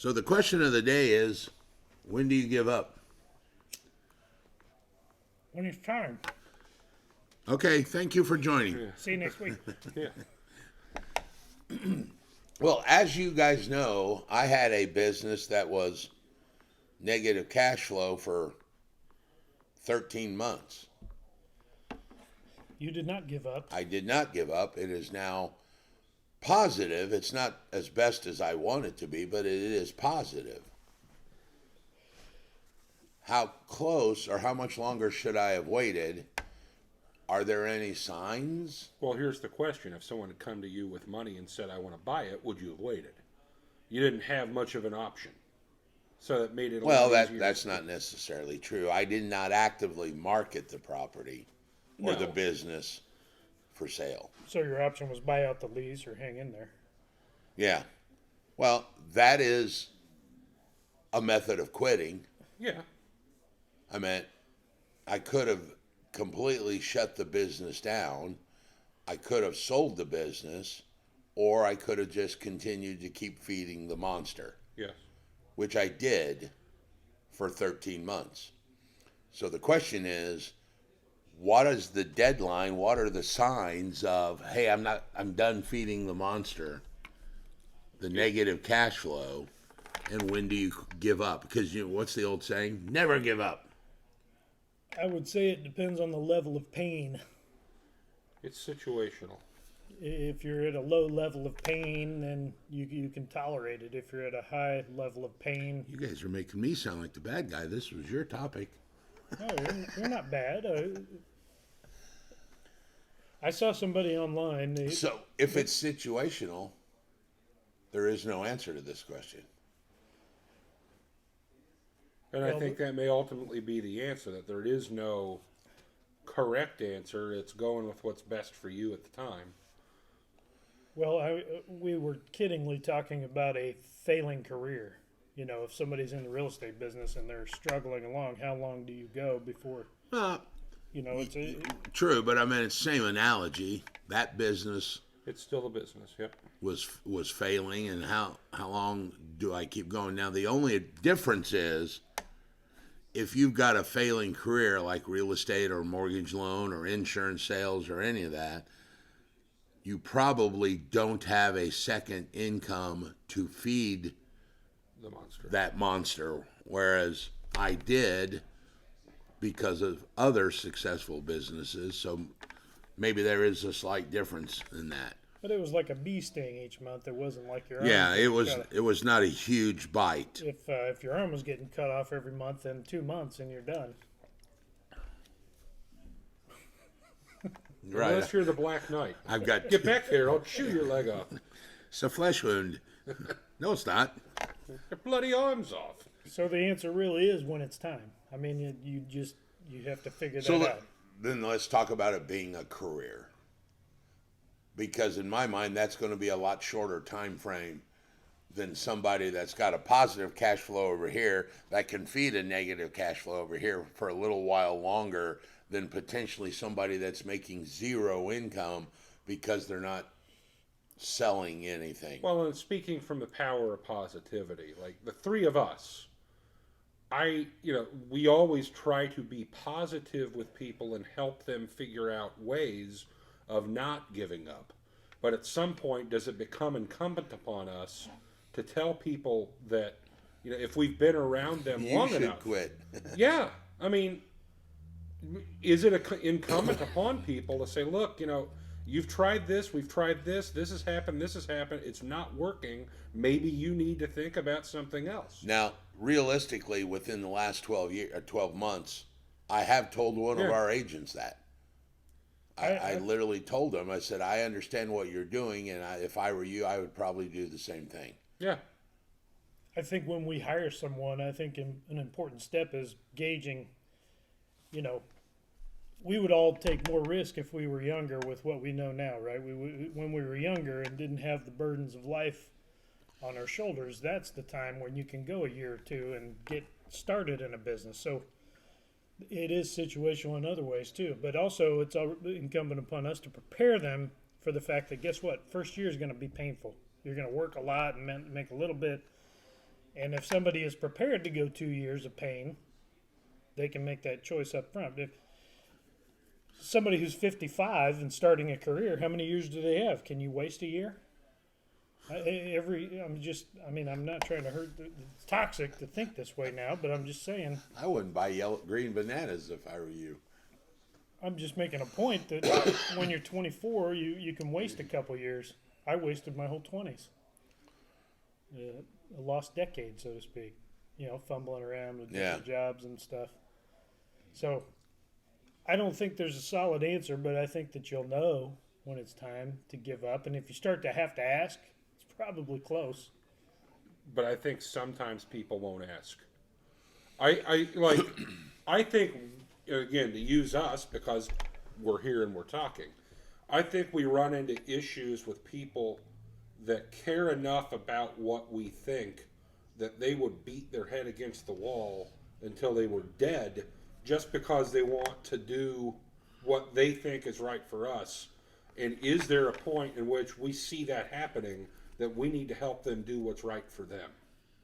So the question of the day is, when do you give up? When it's time. Okay, thank you for joining. Yeah. See you next week. Yeah. Well, as you guys know, I had a business that was negative cash flow for 13 months. You did not give up. I did not give up. It is now positive. It's not as best as I want it to be, but it is positive. How close or how much longer should I have waited? Are there any signs? Well, here's the question. If someone had come to you with money and said, I want to buy it, would you have waited? You didn't have much of an option. So that made it a Well, lot easier. that's not necessarily true. I did not actively market the property or the No. business for sale. So your option was buy out the lease or hang in there. Yeah. Well, that is a method of quitting. Yeah. I mean, I could have completely shut the business down. I could have sold the business, or I could have just continued to keep feeding the monster, Yes. which I did for 13 months. So the question is, what is the deadline? What are the signs of, hey, I'm done feeding the monster, the negative cash flow, and when do you give up? Because what's the old saying? Never give up. I would say it depends on the level of pain. It's situational. If you're at a low level of pain, then you can tolerate it. If you're at a high level of pain, You guys are making me sound like the bad guy. This was your topic. no, you're not bad. I saw somebody online. So if it's situational, there is no answer to this question. And Well, I think that may ultimately be the answer, that there is no correct answer. It's going with what's best for you at the time. Well, we were kiddingly talking about a failing career. You know, if somebody's in the real estate business and they're struggling along, how long do you go before, you know, it's a, True, but I mean, it's the same analogy. That business It's still a business, yep. was failing, and how long do I keep going? Now, the only difference is if you've got a failing career like real estate or mortgage loan or insurance sales or any of that, you probably don't have a second income to feed The monster. that monster, whereas I did because of other successful businesses. So maybe there is a slight difference in that. but it was like a bee sting each month. It wasn't like your arm Yeah, was it getting was cut- it was not a huge bite. If your arm was getting cut off every month, then 2 months and you're done. Right. Unless you're the Black Knight. I've got Get back there, I'll chew your leg off. it's a flesh wound. No, it's not. Your bloody arm's off. So the answer really is when it's time. I mean, you have to figure So that out. then let's talk about it being a career. Because in my mind, that's going to be a lot shorter time frame than somebody that's got a positive cash flow over here that can feed a negative cash flow over here for a little while longer than potentially somebody that's making zero income because they're not selling anything. Well, and speaking from the power of positivity, like the three of us, we always try to be positive with people and help them figure out ways of not giving up. But at some point, does it become incumbent upon us to tell people that, if we've been around them You long should enough? quit. Yeah, I mean, is it incumbent upon people to say, look, you've tried this, we've tried this has happened, it's not working. Maybe you need to think about something else. Now, realistically, within the last 12 months, I have told one of Yeah. our agents that. I literally told him, I said, I understand what you're doing, and if I were you, I would probably do the same thing. Yeah, I think when we hire someone, I think an important step is gauging, we would all take more risk if we were younger with what we know now, right? When we were younger and didn't have the burdens of life on our shoulders, that's the time when you can go a year or two and get started in a business. So it is situational in other ways too, but also it's incumbent upon us to prepare them for the fact that, guess what, first year is going to be painful. You're going to work a lot and make a little bit, And if somebody is prepared to go 2 years of pain, they can make that choice up front. If somebody who's 55 and starting a career, how many years do they have? Can you waste a year? I'm not trying to hurt. It's toxic to think this way now, but I'm just saying. I wouldn't buy green bananas if I were you. I'm just making a point that when you're 24, you can waste a couple years. I wasted my whole 20s. A lost decade, so to speak. Fumbling around with different jobs and stuff. So I don't think there's a solid answer, but I think that you'll know when it's time to give up. And if you start to have to ask, it's probably close. But I think sometimes people won't ask. I think, again, to use us because we're here and we're talking, I think we run into issues with people that care enough about what we think that they would beat their head against the wall until they were dead just because they want to do what they think is right for us. And is there a point in which we see that happening that we need to help them do what's right for them?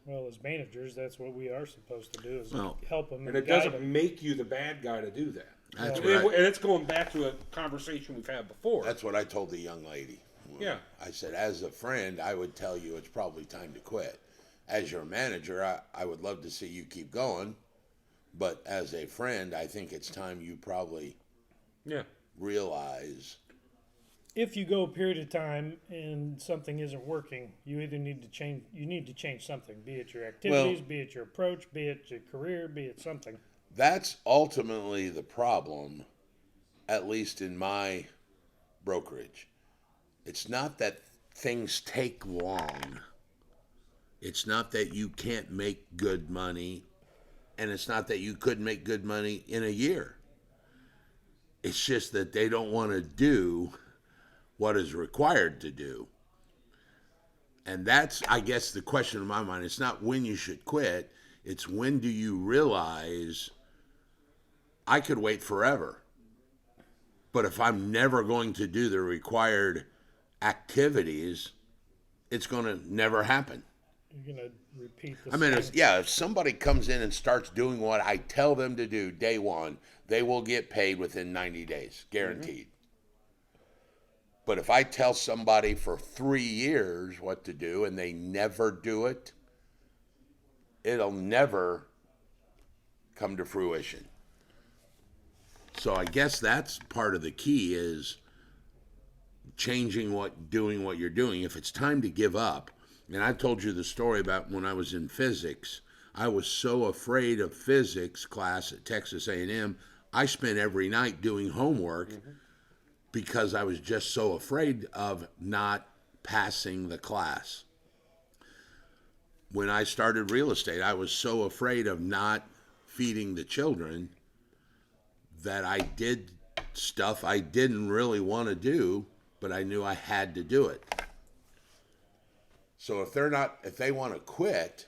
Well, as managers, that's what we are supposed to do is help them. And it doesn't make you the bad guy to do that. That's And right. it's going back to a conversation we've had before. That's what I told the young lady. Yeah. I said, as a friend, I would tell you it's probably time to quit. As your manager, I would love to see you keep going. But as a friend, I think it's time you probably realize. If you go a period of time and something isn't working, you either need to change. You need to change something, be it your activities, be it your approach, be it your career, be it something. That's ultimately the problem, at least in my brokerage. It's not that things take long. It's not that you can't make good money, and it's not that you couldn't make good money in a year. It's just that they don't want to do what is required to do. And that's, I guess, the question in my mind. It's not when you should quit. It's when do you realize I could wait forever. But if I'm never going to do the required activities, it's going to never happen. You're going to repeat the if somebody comes in and starts doing what I tell them to do day one, they will get paid within 90 days, guaranteed. But if I tell somebody for 3 years what to do and they never do it, it'll never come to fruition. So I guess that's part of the key is doing what you're doing. If it's time to give up, and I told you the story about when I was in physics, I was so afraid of physics class at Texas A&M, I spent every night doing homework because I was just so afraid of not passing the class. When I started real estate, I was so afraid of not feeding the children that I did stuff I didn't really want to do, but I knew I had to do it. So if they want to quit,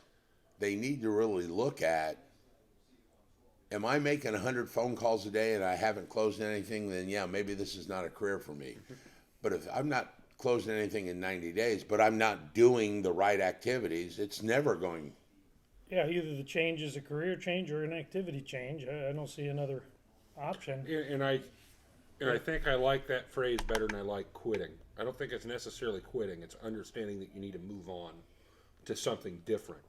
they need to really look at, am I making 100 phone calls a day and I haven't closed anything? Then yeah, maybe this is not a career for me. But if I'm not closing anything in 90 days, but I'm not doing the right activities, it's never going. Yeah, either the change is a career change or an activity change. I don't see another option. And I think I like that phrase better than I like quitting. I don't think it's necessarily quitting. It's understanding that you need to move on to something different.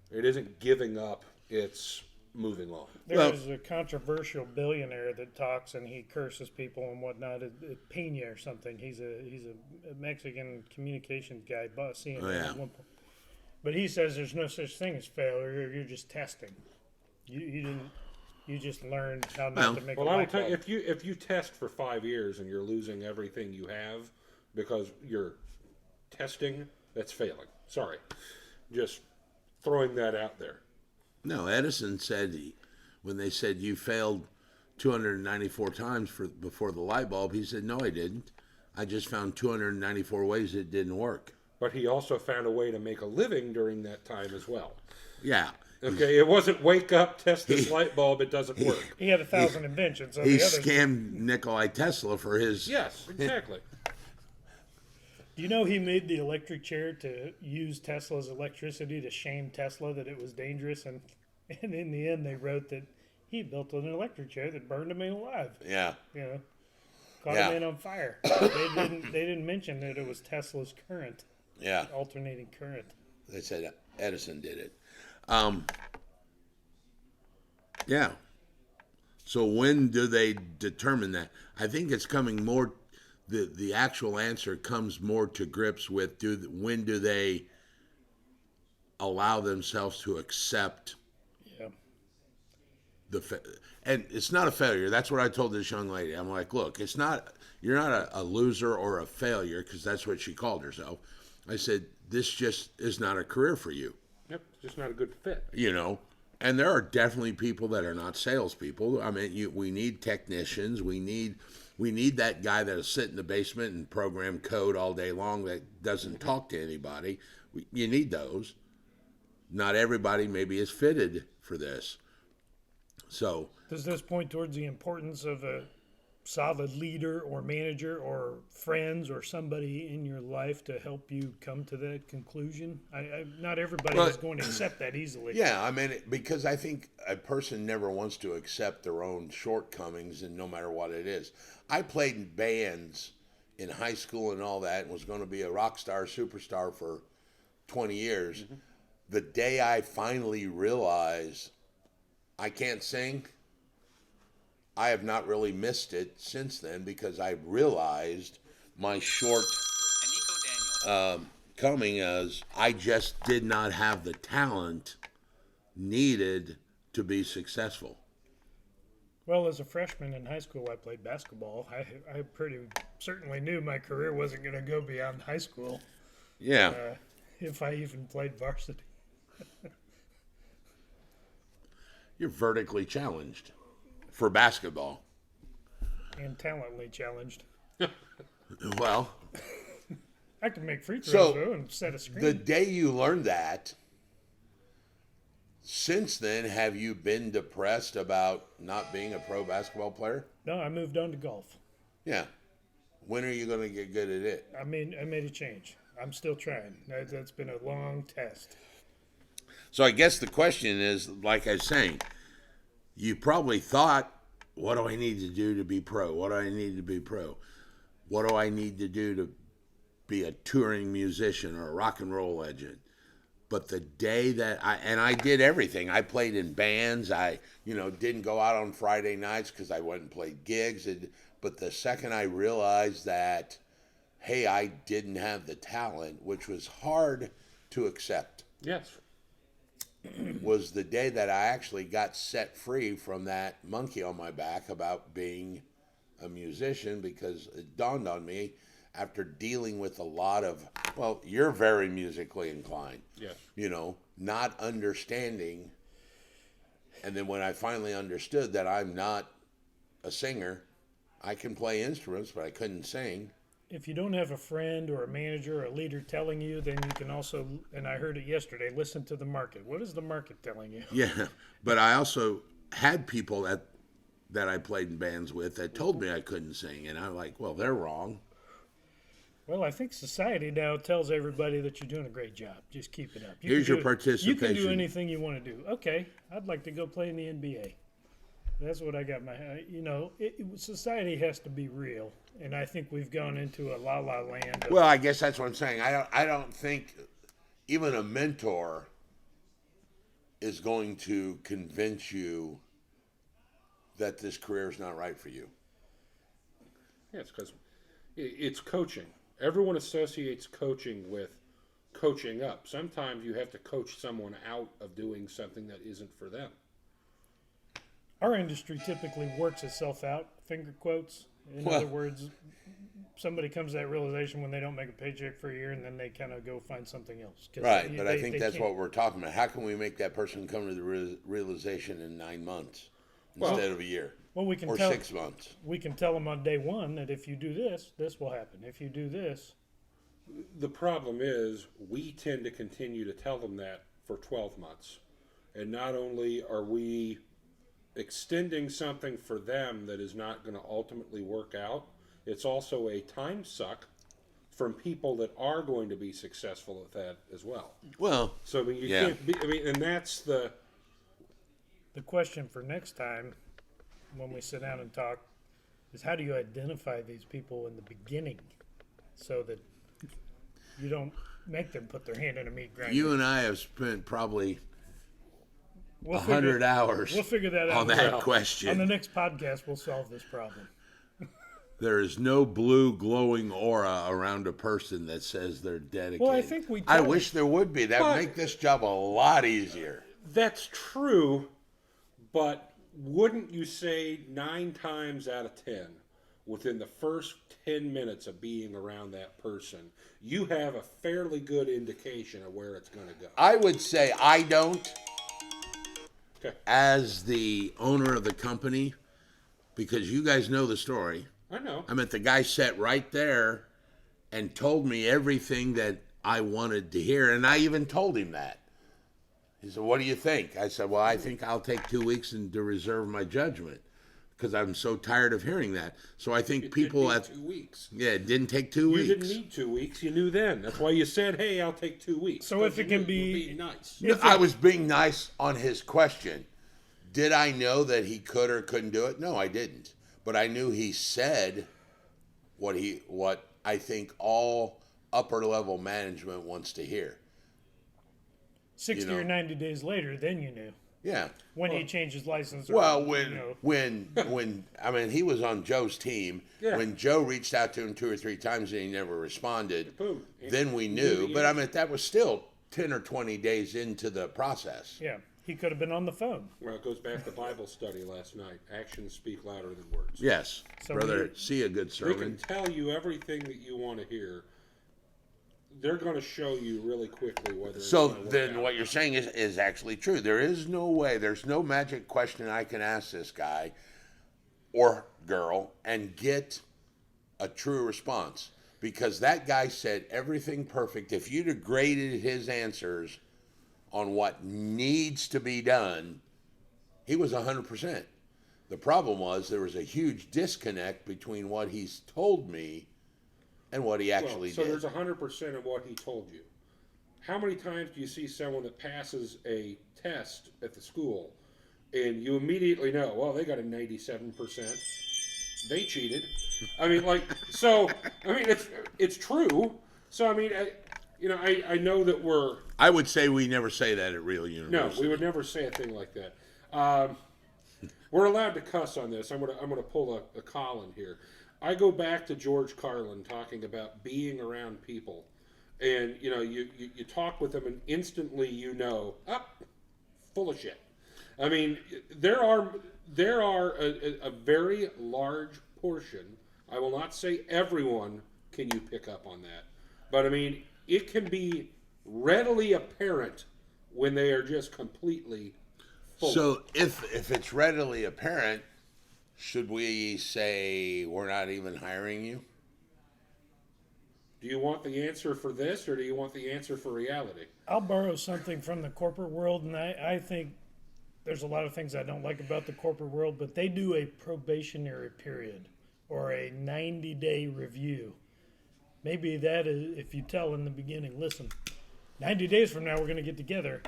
It isn't giving up. It's moving on. There's a controversial billionaire that talks and he curses people and whatnot. Pena or something. He's a Mexican communications guy, boss CNN at one point. But he says there's no such thing as failure. You're just testing. You just learned how not to make a light bulb. Well, I will tell you, if you test for 5 years and you're losing everything you have because you're testing, that's failing. Sorry. Just throwing that out there. No, Edison said, when they said you failed 294 times before the light bulb, he said, no, I didn't. I just found 294 ways it didn't work. But he also found a way to make a living during that time as well. Yeah. Okay, it wasn't wake up, test this light bulb, it doesn't work. He had 1,000 inventions. He scammed Nikolai Tesla for his... Yes, exactly. Do you know he made the electric chair to use Tesla's electricity to shame Tesla that it was dangerous, and in the end they wrote that he built an electric chair that burned him alive. Yeah. You know, caught Yeah. him in on fire. They didn't mention that it was Tesla's current, Yeah. alternating current. They said Edison did it. Yeah. So when do they determine that? I think it's coming more. The actual answer comes more to grips with when do they allow themselves to accept Yeah. and it's not a failure. That's what I told this young lady. I'm like, look, it's not. You're not a loser or a failure, because that's what she called herself. I said, this just is not a career for you. Yep, it's just not a good fit. You know, and there are definitely people that are not salespeople. I mean, we need technicians. We need that guy that'll sit in the basement and program code all day long that doesn't talk to anybody. You need those. Not everybody maybe is fitted for this. So Does this point towards the importance of a solid leader or manager or friends or somebody in your life to help you come to that conclusion? Not everybody is going to accept that easily. yeah, I mean, because I think a person never wants to accept their own shortcomings, and no matter what it is. I played in bands in high school and all that, and was going to be a rock star, superstar for 20 years. Mm-hmm. The day I finally realized I can't sing, I have not really missed it since then, because I realized my shortcoming as I just did not have the talent needed to be successful. Well, as a freshman in high school, I played basketball. I pretty certainly knew my career wasn't going to go beyond high school. Yeah. If I even played varsity. You're vertically challenged for basketball. And talently challenged. Well, I can make free throws, so though, and set a screen. the day you learned that, since then, have you been depressed about not being a pro basketball player? No, I moved on to golf. Yeah. When are you going to get good at it? I made a change. I'm still trying. That's been a long test. So I guess the question is, like I was saying, you probably thought, what do I need to do to be pro? What do I need to be pro? What do I need to do to be a touring musician or a rock and roll legend? But the day that I did everything. I played in bands. I, didn't go out on Friday nights because I went and played gigs. But the second I realized that, hey, I didn't have the talent, which was hard to accept. Yes. Was the day that I actually got set free from that monkey on my back about being a musician, because it dawned on me after dealing with a lot of, well, you're very musically inclined. Yes. Not understanding. And then when I finally understood that I'm not a singer, I can play instruments, but I couldn't sing. If you don't have a friend or a manager or a leader telling you, then you can also, and I heard it yesterday, listen to the market. What is the market telling you? Yeah, but I also had people that I played in bands with that told me I couldn't sing, and I'm like, well, they're wrong. Well, I think society now tells everybody that you're doing a great job. Just keep it up. Here's your You participation. can do anything you want to do. Okay, I'd like to go play in the NBA. That's what I got my, society has to be real. And I think we've gone into a la-la land. Well, I guess that's what I'm saying. I don't think even a mentor is going to convince you that this career is not right for you. Yeah, it's because it's coaching. Everyone associates coaching with coaching up. Sometimes you have to coach someone out of doing something that isn't for them. Our industry typically works itself out, finger quotes. In other words, somebody comes to that realization when they don't make a paycheck for a year, and then they kind of go find something else. Right, but I think that's what we're talking about. How can we make that person come to the realization in 9 months instead of a year? Well, we can or tell 6 months. We can tell them on day one that if you do this, this will happen. If you do this. The problem is we tend to continue to tell them that for 12 months. And not only are we extending something for them that is not going to ultimately work out, it's also a time suck from people that are going to be successful at that as well. Well, So I mean, you yeah. can't be. I mean, and that's the question for next time when we sit down and talk is how do you identify these people in the beginning so that you don't make them put their hand in a meat grinder? You and I have spent probably We'll 100 hours We'll figure that out on that on the question. next podcast. We'll solve this problem. There is no blue glowing aura around a person that says they're dedicated. Well, I think I wish there would be. That would make this job a lot easier. that's true, but wouldn't you say 9 times out of 10, within the first 10 minutes of being around that person, you have a fairly good indication of where it's going to go? I would say I don't, Okay. as the owner of the company, because you guys know the story. I know. I mean, the guy sat right there and told me everything that I wanted to hear, and I even told him that. He said, "What do you think?" I said, "Well, I think I'll take 2 weeks and to reserve my judgment because I'm so tired of hearing that." So I think people It at 2 weeks. yeah, it didn't take 2 You weeks. didn't need 2 weeks. You knew then. That's why you said, "Hey, I'll take 2 weeks." So if it can You were be- being nice. No, I was being nice on his question. Did I know that he could or couldn't do it? No, I didn't. But I knew he said what I think all upper level management wants to hear. 60 you know. or 90 days later, then you knew. Yeah. When he changed his license. Or, Well, you when know. I mean he was on Joe's team. Yeah. When Joe reached out to him 2 or 3 times and he never responded, Boom. then we He knew. knew the But I answer. mean that was still 10 or 20 days into the process. Yeah, he could have been on the phone. Well, it goes back to Bible study last night. Actions speak louder than words. Yes. So Brother, we- see a good They can sermon. tell you everything that you want to hear. They're going to show you really quickly whether it's So gonna work then out. what you're saying is actually true. There is no way, there's no magic question I can ask this guy or girl and get a true response. Because that guy said everything perfect. If you'd have graded his answers on what needs to be done, he was 100%. The problem was there was a huge disconnect between what he's told me and what he actually so did. there's 100% of what he told you. How many times do you see someone that passes a test at the school and you immediately know, well, they got a 97%. They cheated. I mean, it's true. So, I mean, I know that I would say we never say that at Real no, University. we would never say a thing like that. We're allowed to cuss on this. I'm gonna pull a Collin here. I go back to George Carlin talking about being around people, and you talk with them, and instantly full of shit. I mean, there are a very large portion. I will not say everyone can you pick up on that, but I mean it can be readily apparent when they are just completely full. So if it's readily apparent, should we say we're not even hiring you? Do you want the answer for this, or do you want the answer for reality? I'll borrow something from the corporate world, and I think there's a lot of things I don't like about the corporate world, but they do a probationary period or a 90-day review. Maybe that is, if you tell in the beginning, listen, 90 days from now we're going to get together.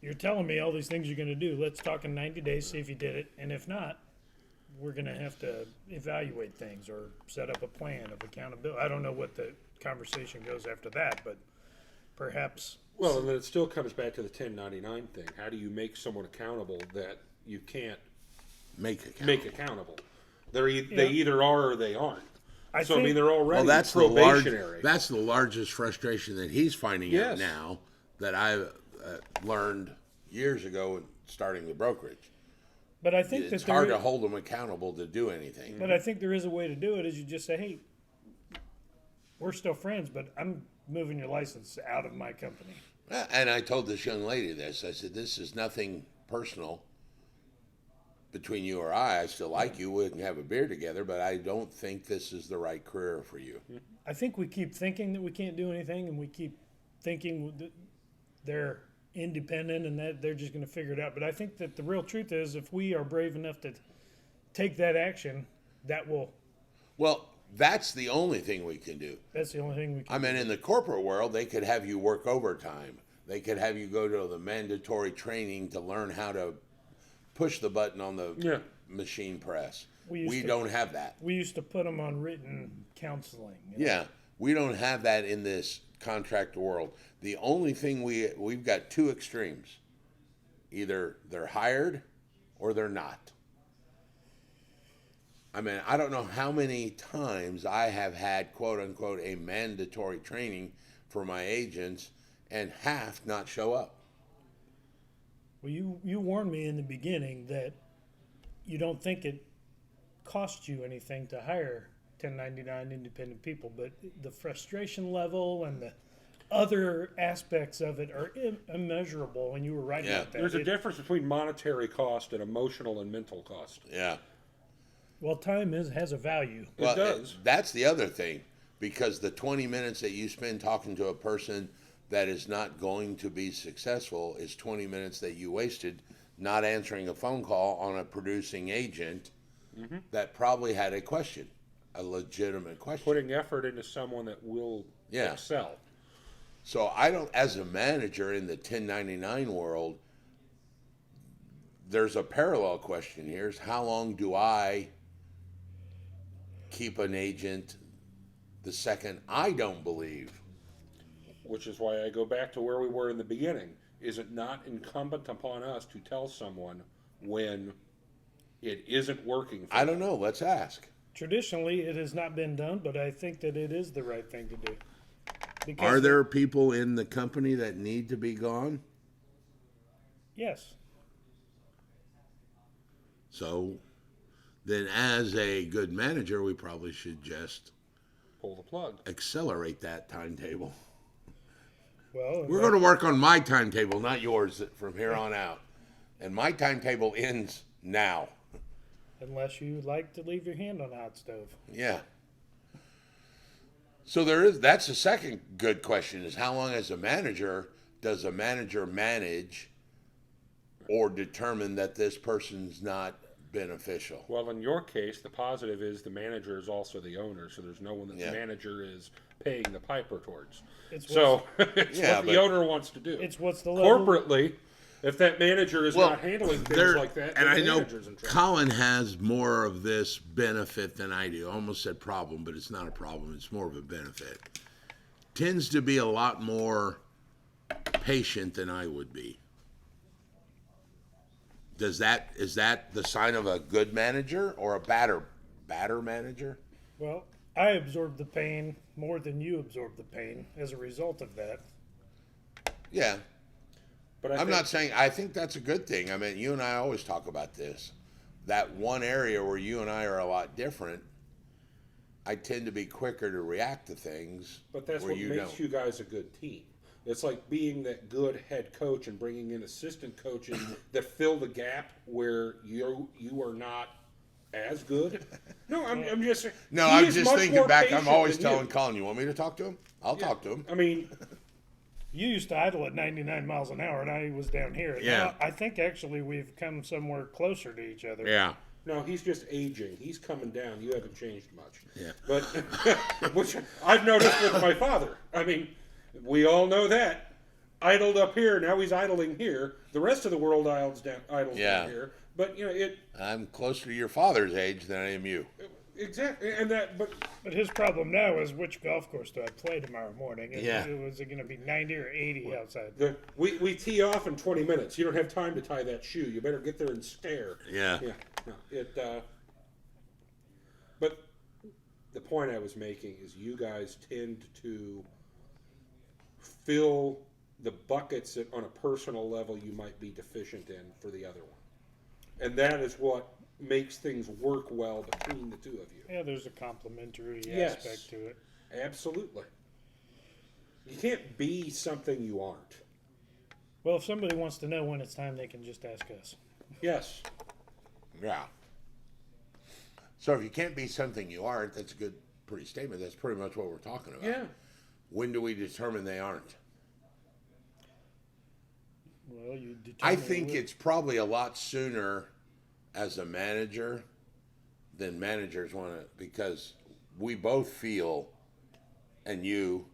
You're telling me all these things you're going to do. Let's talk in 90 days, see if you did it. And if not, we're going to have to evaluate things or set up a plan of accountability. I don't know what the conversation goes after that, but perhaps. Well, and then it still comes back to the 1099 thing. How do you make someone accountable that you can't Make it count. make accountable? They either are or they aren't. I So I mean, think- they're already Well, that's probationary. that's the largest frustration that he's finding Yes. out now that I learned years ago in starting the brokerage. But I think It's that hard there to is, hold them accountable to do anything. but I think there is a way to do it. Is you just say, hey, we're still friends, but I'm moving your license out of my company. And I told this young lady this. I said, "This is nothing personal between you or I. I still like you. We can have a beer together, but I don't think this is the right career for you." I think we keep thinking that we can't do anything, and we keep thinking that they're independent and that they're just going to figure it out. But I think that the real truth is, if we are brave enough to take that action, that will. Well, That's the only thing we can do. That's the only thing we can. I mean, in the corporate world, they could have you work overtime. They could have you go to the mandatory training to learn how to push the button on the machine press. We don't have that. We used to put them on written counseling. You know? Yeah, we don't have that in this contract world. The only thing we've got two extremes. Either they're hired or they're not. I mean, I don't know how many times I have had, quote unquote, a mandatory training for my agents and half not show up. Well, you warned me in the beginning that you don't think it costs you anything to hire 1099 independent people, but the frustration level and the other aspects of it are immeasurable, and you were right about that. There's a difference between monetary cost and emotional and mental cost. Yeah. Well, time has a value. Well, it does. That's the other thing, because the 20 minutes that you spend talking to a person that is not going to be successful is 20 minutes that you wasted not answering a phone call on a producing agent that probably had a question, a legitimate question. Putting effort into someone that will excel. So I don't, as a manager in the 1099 world, there's a parallel question here: is how long do I keep an agent the second I don't believe? Which is why I go back to where we were in the beginning. Is it not incumbent upon us to tell someone when it isn't working for I don't them? know. Let's ask. Traditionally, it has not been done, but I think that it is the right thing to do. Because Are there people in the company that need to be gone? Yes. So then, as a good manager, we probably should just Pull the plug. accelerate that timetable. Well, We're going to work on my timetable, not yours, from here on out. And my timetable ends now. unless you like to leave your hand on a hot stove. Yeah. So that's the second good question, is how long as a manager does a manager manage or determine that this person's not beneficial? Well, in your case, the positive is the manager is also the owner, so there's no one that the manager is paying the piper towards. It's what the owner wants to do. It's what's the level. Corporately, if that manager is not handling things like that, and then I the know manager's in trouble. Collin has more of this benefit than I do. I almost said problem, but it's not a problem. It's more of a benefit. Tends to be a lot more patient than I would be. Is that the sign of a good manager or a badder manager? Well, I absorb the pain more than you absorb the pain as a result of that. Yeah. But I'm not saying, I think that's a good thing. I mean, you and I always talk about this. That one area where you and I are a lot different, I tend to be quicker to react to things. But that's where what you makes don't. you guys a good team. It's like being that good head coach and bringing in assistant coaches that fill the gap where you are not as good. No, I'm just saying. No, he I'm is just much thinking more back. patient I'm always than telling you. Colin, you want me to talk to him? I'll talk to him. I mean, You used to idle at 99 miles an hour, and I was down here. Yeah. Now, I think actually we've come somewhere closer to each other. Yeah. no, he's just aging. He's coming down. You haven't changed much. Yeah. But which I've noticed with my father. I mean, we all know that. Idled up here, now he's idling here. The rest of the world idles down here. But I'm closer to your father's age than I am you. exactly, and that. But But his problem now is which golf course do I play tomorrow morning? Yeah. Was it going to be 90 or 80 outside? we tee off in 20 minutes. You don't have time to tie that shoe. You better get there and stare. Yeah. Yeah. No, but the point I was making is you guys tend to fill the buckets that on a personal level you might be deficient in for the other one. And that is what makes things work well between the two of you. Yeah, there's a complimentary Yes. aspect to it. Absolutely. You can't be something you aren't. Well, if somebody wants to know when it's time, they can just ask us. Yes. Yeah. So if you can't be something you aren't, that's a good, pretty statement. That's pretty much what we're talking about. Yeah. When do we determine they aren't? Well, you I determine think it's probably a lot sooner as a manager than managers want to, because we both feel, and you,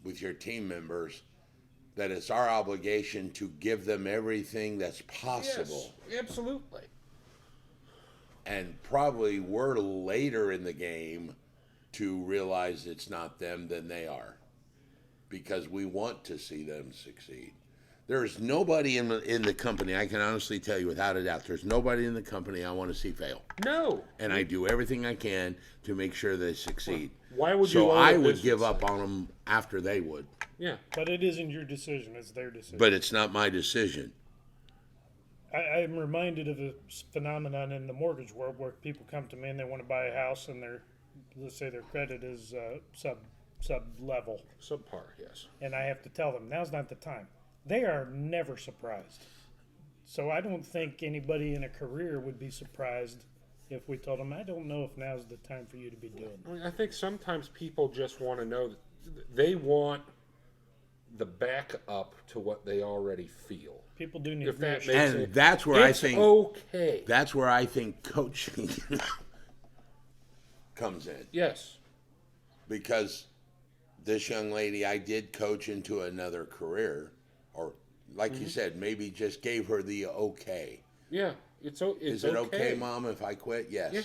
with your team members, that it's our obligation to give them everything that's possible. Yes, absolutely. And probably we're later in the game to realize it's not them than they are, because we want to see them succeed. There's nobody in the company, I can honestly tell you without a doubt, there's nobody in the company I want to see fail. No. And I do everything I can to make sure they succeed. Why would you? So own a I would business give up then? on them after they would. Yeah. But it isn't your decision; it's their decision. But it's not my decision. I'm reminded of a phenomenon in the mortgage world where people come to me and they want to buy a house, and let's say their credit is sub level, Subpar. Yes. and I have to tell them now's not the time. They are never surprised. So I don't think anybody in a career would be surprised if we told them, I don't know if now's the time for you to be doing I mean, I think sometimes people just want to know that they want the backup to what they already feel. People do need If that reassurance. makes And that's where I It's think okay. that's where I think coaching comes in. Yes. Because this young lady, I did coach into another career, or like you said, maybe just gave her the okay. Yeah. It's Is it okay, Mom, if I quit? Yes. Yeah.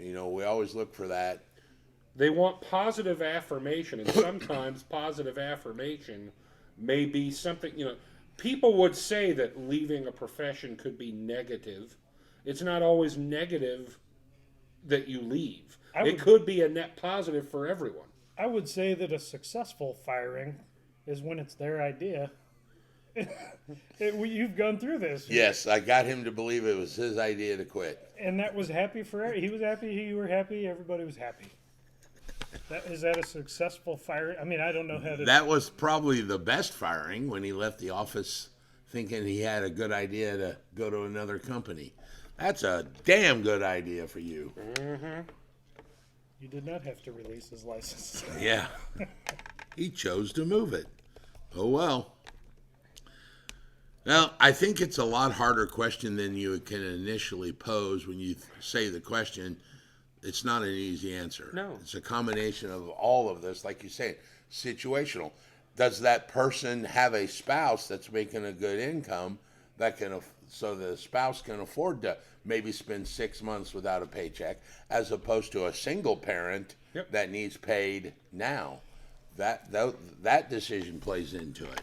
You know, we always look for that. They want positive affirmation, and sometimes positive affirmation may be something, people would say that leaving a profession could be negative. It's not always negative that you leave. It could be a net positive for everyone. I would say that a successful firing is when it's their idea. You've gone through this. Yes, I got him to believe it was his idea to quit. And that was happy for he was happy, you were happy, everybody was happy. Is that a successful fire? I mean, I don't know how to. That was probably the best firing, when he left the office thinking he had a good idea to go to another company. That's a damn good idea for you. You did not have to release his license. Yeah. He chose to move it. Oh, well. Well, I think it's a lot harder question than you can initially pose when you say the question. It's not an easy answer. No. It's a combination of all of this, like you say, situational. Does that person have a spouse that's making a good income that can, so the spouse can afford to maybe spend 6 months without a paycheck, as opposed to a single parent Yep. that needs paid now? That decision plays into it.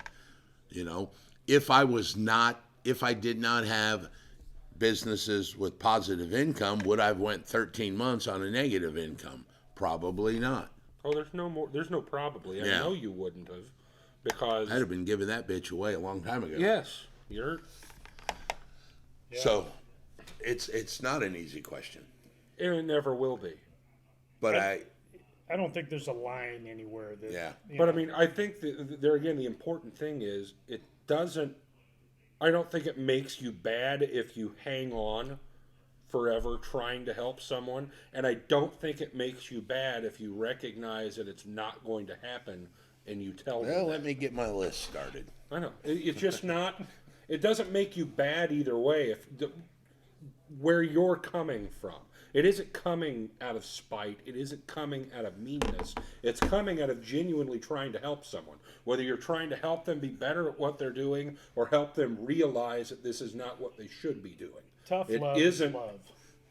You know, if I did not have businesses with positive income, would I have went 13 months on a negative income? Probably not. Oh, there's no probably. I Yeah. know you wouldn't have, because I'd have been giving that bitch away a long time ago. yes, you're. Yeah. So it's not an easy question. And it never will be. But I don't think there's a line anywhere that. Yeah. you But know, I mean, I think that there again, the important thing is it doesn't. I don't think it makes you bad if you hang on forever trying to help someone, and I don't think it makes you bad if you recognize that it's not going to happen and you tell them. well, let me get my list started. I know it's just not. It doesn't make you bad either way. Where you're coming from, it isn't coming out of spite. It isn't coming out of meanness. It's coming out of genuinely trying to help someone. Whether you're trying to help them be better at what they're doing or help them realize that this is not what they should be doing. tough It love isn't. is love.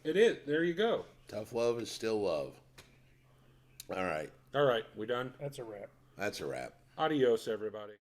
It is. There you go. Tough love is still love. All right. All right, we done? That's a wrap. That's a wrap. Adios, everybody.